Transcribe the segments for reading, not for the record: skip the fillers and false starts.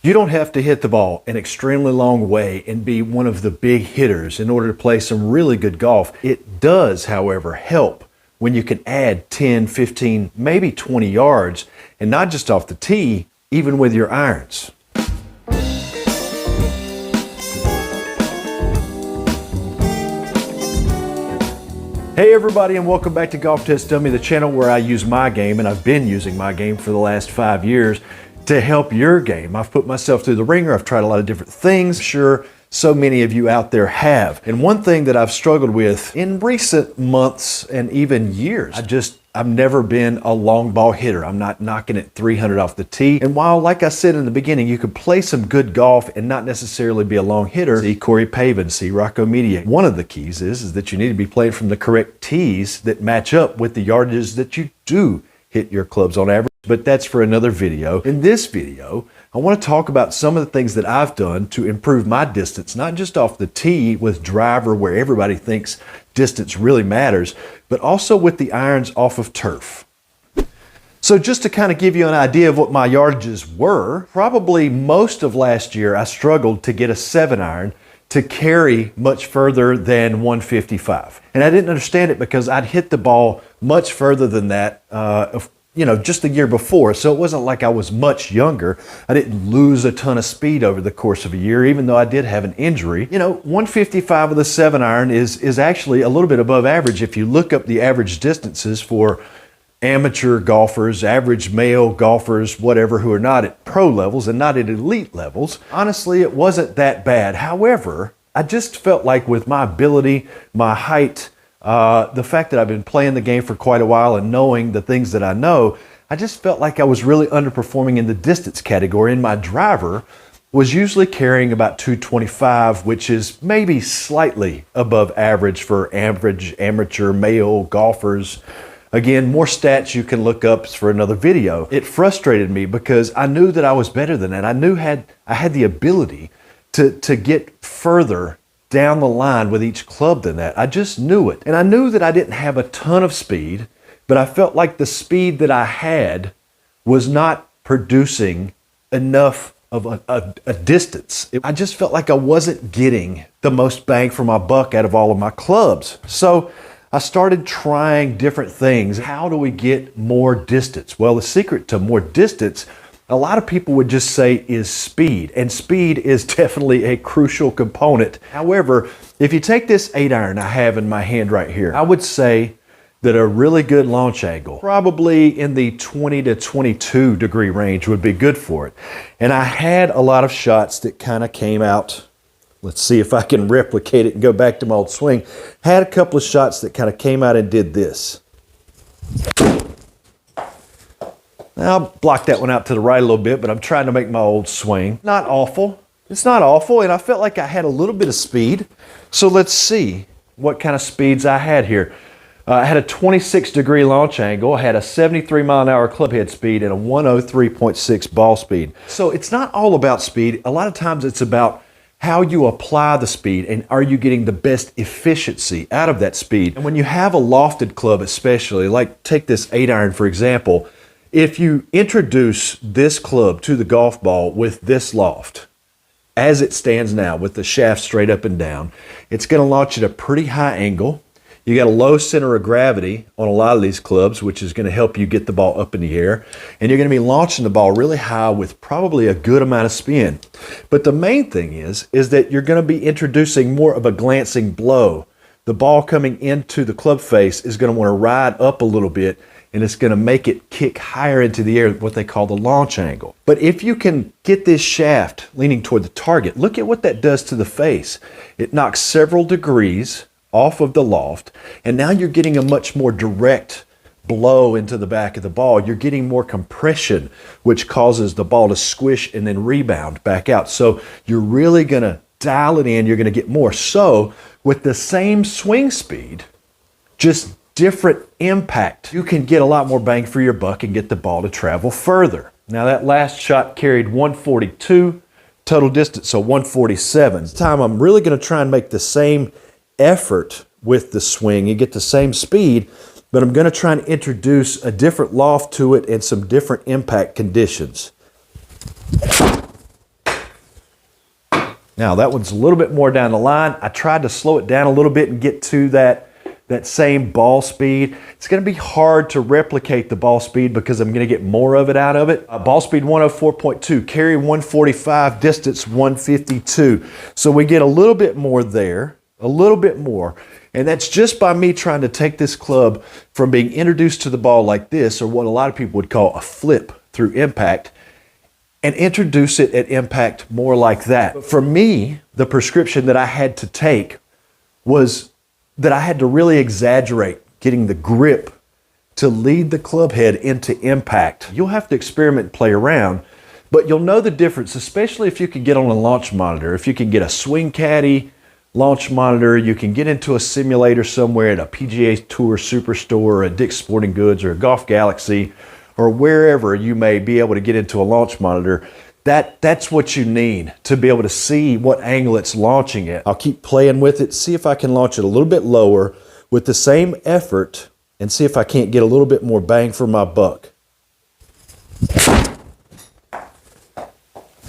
You don't have to hit the ball an extremely long way and be one of the big hitters in order to play some really good golf. It does, however, help when you can add 10, 15, maybe 20 yards, and not just off the tee, even with your irons. Hey everybody, and welcome back to Golf Test Dummy, the channel where I use my game, and I've been using my game for the last 5 years to help your game. I've put myself through the ringer. I've tried a lot of different things. I'm sure so many of you out there have. And one thing that I've struggled with in recent months and even years, I've never been a long ball hitter. I'm not knocking it 300 off the tee. And while, like I said in the beginning, you could play some good golf and not necessarily be a long hitter, see Corey Pavin, see Rocco Media. One of the keys is that you need to be playing from the correct tees that match up with the yardages that you do hit your clubs on average. But that's for another video. In this video, I want to talk about some of the things that I've done to improve my distance, not just off the tee with driver where everybody thinks distance really matters, but also with the irons off of turf. So just to kind of give you an idea of what my yardages were, probably most of last year I struggled to get a 7-iron to carry much further than 155. And I didn't understand it because I'd hit the ball much further than that just the year before. So it wasn't like I was much younger. I didn't lose a ton of speed over the course of a year, even though I did have an injury. 155 with a 7-iron is actually a little bit above average. If you look up the average distances for amateur golfers, average male golfers, whatever, who are not at pro levels and not at elite levels, honestly, it wasn't that bad. However, I just felt like with my ability, my height, the fact that I've been playing the game for quite a while and knowing the things that I know, I just felt like I was really underperforming in the distance category, and my driver was usually carrying about 225, which is maybe slightly above average for average amateur male golfers. Again, more stats you can look up for another video. It frustrated me because I knew that I was better than that. I knew I had the ability to get further down the line with each club than that. I just knew it. And I knew that I didn't have a ton of speed, but I felt like the speed that I had was not producing enough of a distance. I just felt like I wasn't getting the most bang for my buck out of all of my clubs. So I started trying different things. How do we get more distance? Well, the secret to more distance, a lot of people would just say, is speed. And speed is definitely a crucial component. However, if you take this 8-iron I have in my hand right here, I would say that a really good launch angle, probably in the 20 to 22 degree range, would be good for it. And I had a lot of shots that kind of came out. Let's see if I can replicate it and go back to my old swing. Had a couple of shots that kind of came out and did this. Now, I'll block that one out to the right a little bit, but I'm trying to make my old swing. Not awful. It's not awful, and I felt like I had a little bit of speed. So let's see what kind of speeds I had here. I had a 26 degree launch angle, I had a 73 mile an hour club head speed, and a 103.6 ball speed. So it's not all about speed. A lot of times it's about how you apply the speed and are you getting the best efficiency out of that speed. And when you have a lofted club especially, like take this 8-iron for example, if you introduce this club to the golf ball with this loft, as it stands now with the shaft straight up and down, it's going to launch at a pretty high angle. You got a low center of gravity on a lot of these clubs, which is going to help you get the ball up in the air. And you're going to be launching the ball really high with probably a good amount of spin. But the main thing is that you're going to be introducing more of a glancing blow. The ball coming into the club face is going to want to ride up a little bit, and it's going to make it kick higher into the air, what they call the launch angle. But if you can get this shaft leaning toward the target, look at what that does to the face. It knocks several degrees off of the loft, and now you're getting a much more direct blow into the back of the ball. You're getting more compression, which causes the ball to squish and then rebound back out. So you're really going to dial it in. You're going to get more. So with the same swing speed, just different impact, you can get a lot more bang for your buck and get the ball to travel further. Now that last shot carried 142 total distance, so 147. This time I'm really going to try and make the same effort with the swing and get the same speed, but I'm going to try and introduce a different loft to it and some different impact conditions. Now that one's a little bit more down the line. I tried to slow it down a little bit and get to that same ball speed. It's going to be hard to replicate the ball speed because I'm going to get more of it out of it. Ball speed 104.2, carry 145, distance 152. So we get a little bit more there, a little bit more. And that's just by me trying to take this club from being introduced to the ball like this, or what a lot of people would call a flip through impact, and introduce it at impact more like that. But for me, the prescription that I had to take was that I had to really exaggerate getting the grip to lead the club head into impact. You'll have to experiment and play around, but you'll know the difference, especially if you can get on a launch monitor. If you can get a Swing Caddy launch monitor, you can get into a simulator somewhere at a PGA Tour Superstore, or a Dick's Sporting Goods, or a Golf Galaxy, or wherever you may be able to get into a launch monitor. That's what you need to be able to see what angle it's launching at. I'll keep playing with it, see if I can launch it a little bit lower with the same effort, and see if I can't get a little bit more bang for my buck.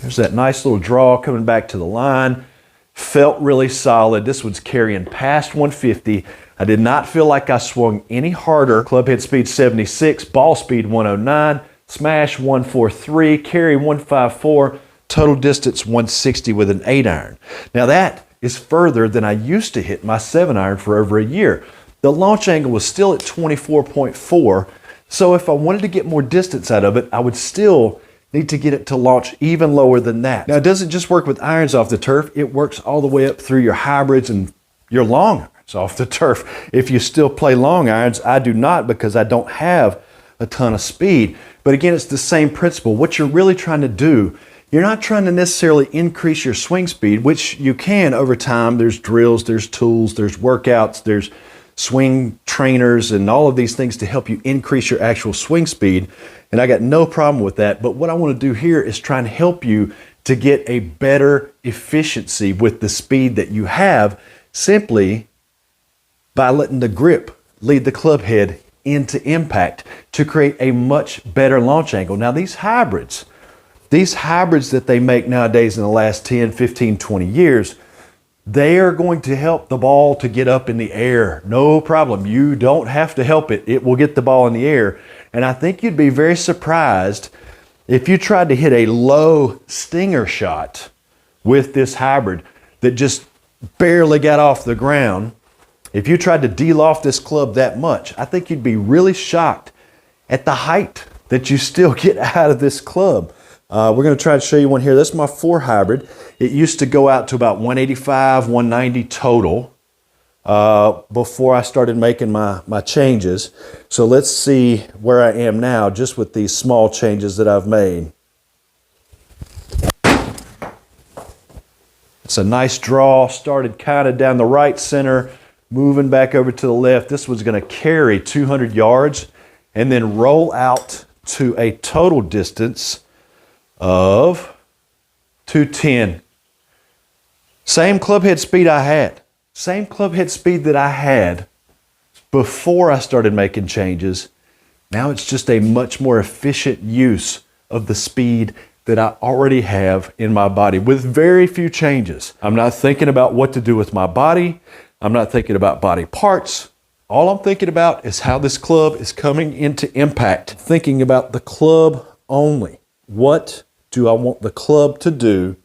There's that nice little draw coming back to the line. Felt really solid. This one's carrying past 150. I did not feel like I swung any harder. Club head speed 76, ball speed 109, smash 143, carry 154, total distance 160 with an 8-iron. Now that is further than I used to hit my 7-iron for over a year. The launch angle was still at 24.4, so if I wanted to get more distance out of it, I would still need to get it to launch even lower than that. Now, it doesn't just work with irons off the turf, it works all the way up through your hybrids and your long irons off the turf. If you still play long irons, I do not, because I don't have a ton of speed. But again, it's the same principle. What you're really trying to do, you're not trying to necessarily increase your swing speed, which you can over time. There's drills, there's tools, there's workouts, there's swing trainers, and all of these things to help you increase your actual swing speed. And I got no problem with that. But what I want to do here is try and help you to get a better efficiency with the speed that you have, simply by letting the grip lead the club head into impact to create a much better launch angle. Now these hybrids that they make nowadays in the last 10, 15, 20 years, they are going to help the ball to get up in the air. No problem. You don't have to help it. It will get the ball in the air. And I think you'd be very surprised if you tried to hit a low stinger shot with this hybrid that just barely got off the ground. If you tried to de-loft this club that much, I think you'd be really shocked at the height that you still get out of this club. We're going to try to show you one here. This is my 4 hybrid. It used to go out to about 185, 190 total before I started making my changes. So let's see where I am now just with these small changes that I've made. It's a nice draw. Started kind of down the right center, moving back over to the left. This was going to carry 200 yards and then roll out to a total distance of 210. Same club head speed I had. Same club head speed that I had before I started making changes. Now it's just a much more efficient use of the speed that I already have in my body with very few changes. I'm not thinking about what to do with my body. I'm not thinking about body parts. All I'm thinking about is how this club is coming into impact. Thinking about the club only. What do I want the club to do?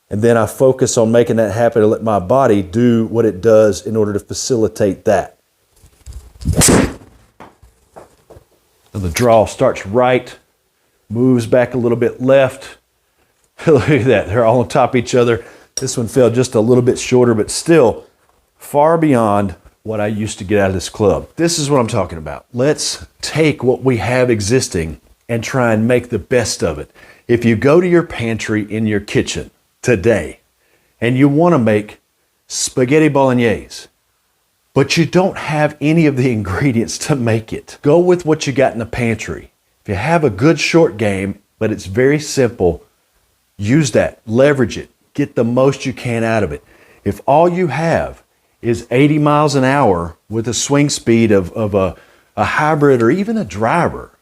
And then I focus on making that happen and let my body do what it does in order to facilitate that. So the draw starts right, moves back a little bit left. Look at that, they're all on top of each other. This one fell just a little bit shorter, but still far beyond what I used to get out of this club. This is what I'm talking about. Let's take what we have existing and try and make the best of it. If you go to your pantry in your kitchen today and you want to make spaghetti bolognese, but you don't have any of the ingredients to make it, go with what you got in the pantry. If you have a good short game, but it's very simple, use that, leverage it, get the most you can out of it. If all you have is 80 miles an hour with a swing speed of a hybrid or even a driver,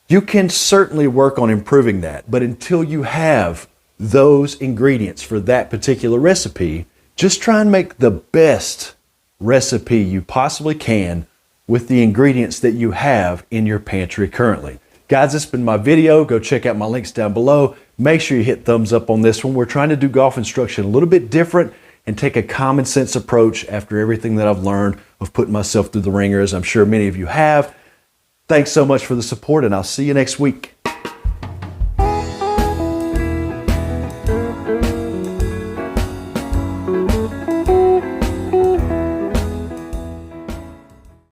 you can certainly work on improving that. But until you have those ingredients for that particular recipe. Just try and make the best recipe you possibly can with the ingredients that you have in your pantry currently. Guys, this has been my video. Go check out my links down below. Make sure you hit thumbs up on this one. We're trying to do golf instruction a little bit different and take a common sense approach after everything that I've learned of putting myself through the ringer, as I'm sure many of you have. Thanks so much for the support, and I'll see you next week.